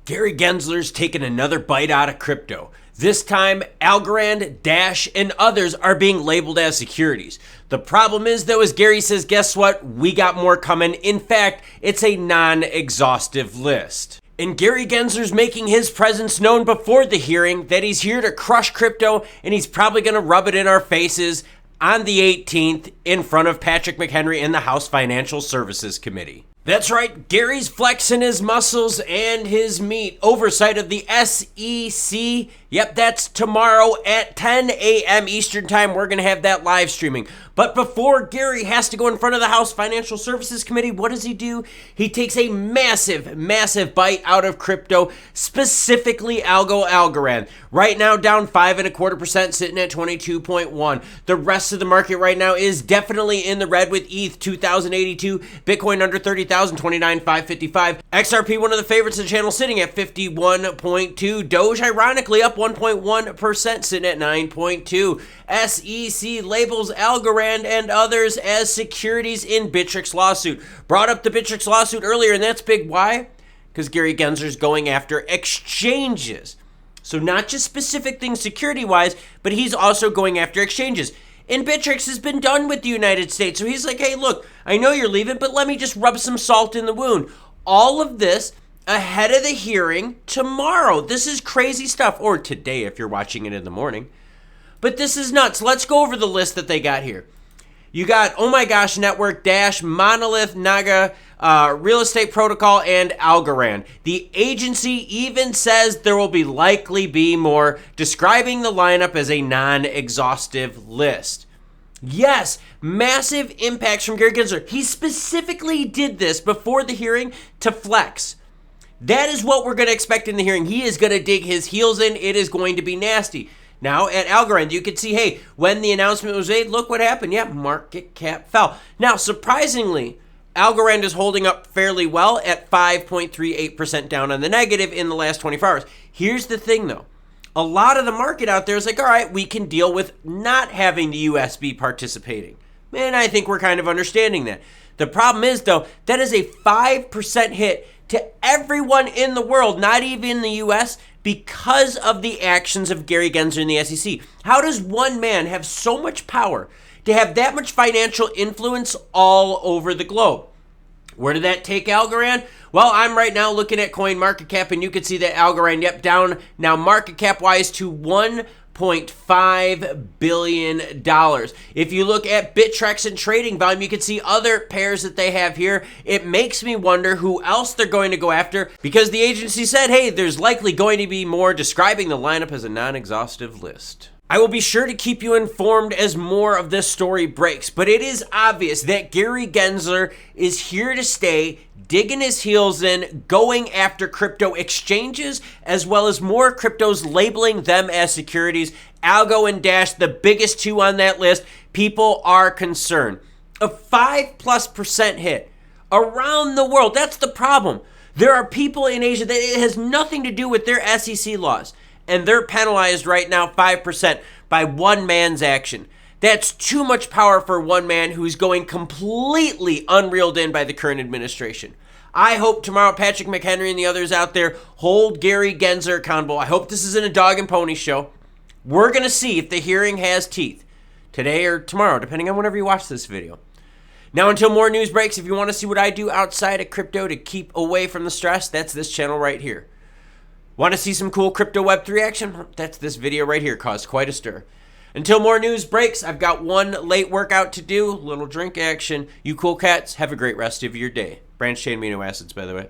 Gary Gensler's taken another bite out of crypto. This time, Algo Dash, and others are being labeled as securities. The problem is, though, as Gary says, guess what? We got more coming. In fact, it's a non-exhaustive list. And Gary Gensler's making his presence known before the hearing that he's here to crush crypto, and he's probably going to rub it in our faces on the 18th in front of Patrick McHenry in the House Financial Services Committee. That's right, Gary's flexing his muscles and his meat. Oversight of the SEC. Yep, that's tomorrow at 10 a.m. Eastern Time. We're going to have that live streaming. But before Gary has to go in front of the House Financial Services Committee, what does he do? He takes a massive bite out of crypto, specifically Algo. Right now, down 5.25%, sitting at 22.1. The rest of the market right now is definitely in the red with ETH 2,082, Bitcoin under 30,000, 29,555. XRP, one of the favorites of the channel, sitting at 51.2. Doge, ironically, up 1.1%, sitting at 9.2. SEC labels Algo and others as securities in BITTREX lawsuit. Brought up the BITTREX lawsuit earlier, and that's big. Why? Because Gary Gensler's going after exchanges. So not just specific things security-wise, but he's also going after exchanges. And BITTREX has been done with the United States. So he's like, hey, look, I know you're leaving, but let me just rub some salt in the wound. All of this ahead of the hearing tomorrow. This is crazy stuff. Or today if you're watching it in the morning. But this is nuts. Let's go over the list that they got here. You got Oh My Gosh Network, Dash, Monolith, Naga, Real Estate Protocol, and Algo. The agency even says there will likely be more, describing the lineup as a non-exhaustive list. Yes, massive impacts from Gary Gensler. He specifically did this before the hearing to flex. That is what we're going to expect in the hearing. He is going to dig his heels in. It is going to be nasty. Now, at Algo, you could see, hey, when the announcement was made, look what happened. Yeah, market cap fell. Now, surprisingly, Algo is holding up fairly well at 5.38% down on the negative in the last 24 hours. Here's the thing, though. A lot of the market out there is like, all right, we can deal with not having the USB participating. And I think we're kind of understanding that. The problem is, though, that is a 5% hit to everyone in the world, not even in the U.S., because of the actions of Gary Gensler and the SEC. How does one man have so much power to have that much financial influence all over the globe? Where did that take Algo? Well, I'm right now looking at coin market cap, and you can see that Algo, yep, down now market cap wise to $1.5 billion. If you look at BITTREX and trading volume, you can see other pairs that they have here. It makes me wonder who else they're going to go after, because the agency said, hey, there's likely going to be more, describing the lineup as a non-exhaustive list. I will be sure to keep you informed as more of this story breaks, but it is obvious that Gary Gensler is here to stay, digging his heels in, going after crypto exchanges, as well as more cryptos, labeling them as securities. Algo and Dash, the biggest two on that list. People are concerned. A 5+% hit around the world. That's the problem. There are people in Asia that it has nothing to do with their SEC laws, and they're penalized right now 5% by one man's action. That's too much power for one man who's going completely unreeled in by the current administration. I hope tomorrow Patrick McHenry and the others out there hold Gary Gensler accountable. I hope this isn't a dog and pony show. We're going to see if the hearing has teeth today or tomorrow, depending on whenever you watch this video. Now, until more news breaks, if you want to see what I do outside of crypto to keep away from the stress, that's this channel right here. Want to see some cool crypto Web3 action? That's this video right here, caused quite a stir. Until more news breaks, I've got one late workout to do, little drink action. You cool cats, have a great rest of your day. Branched chain amino acids, by the way.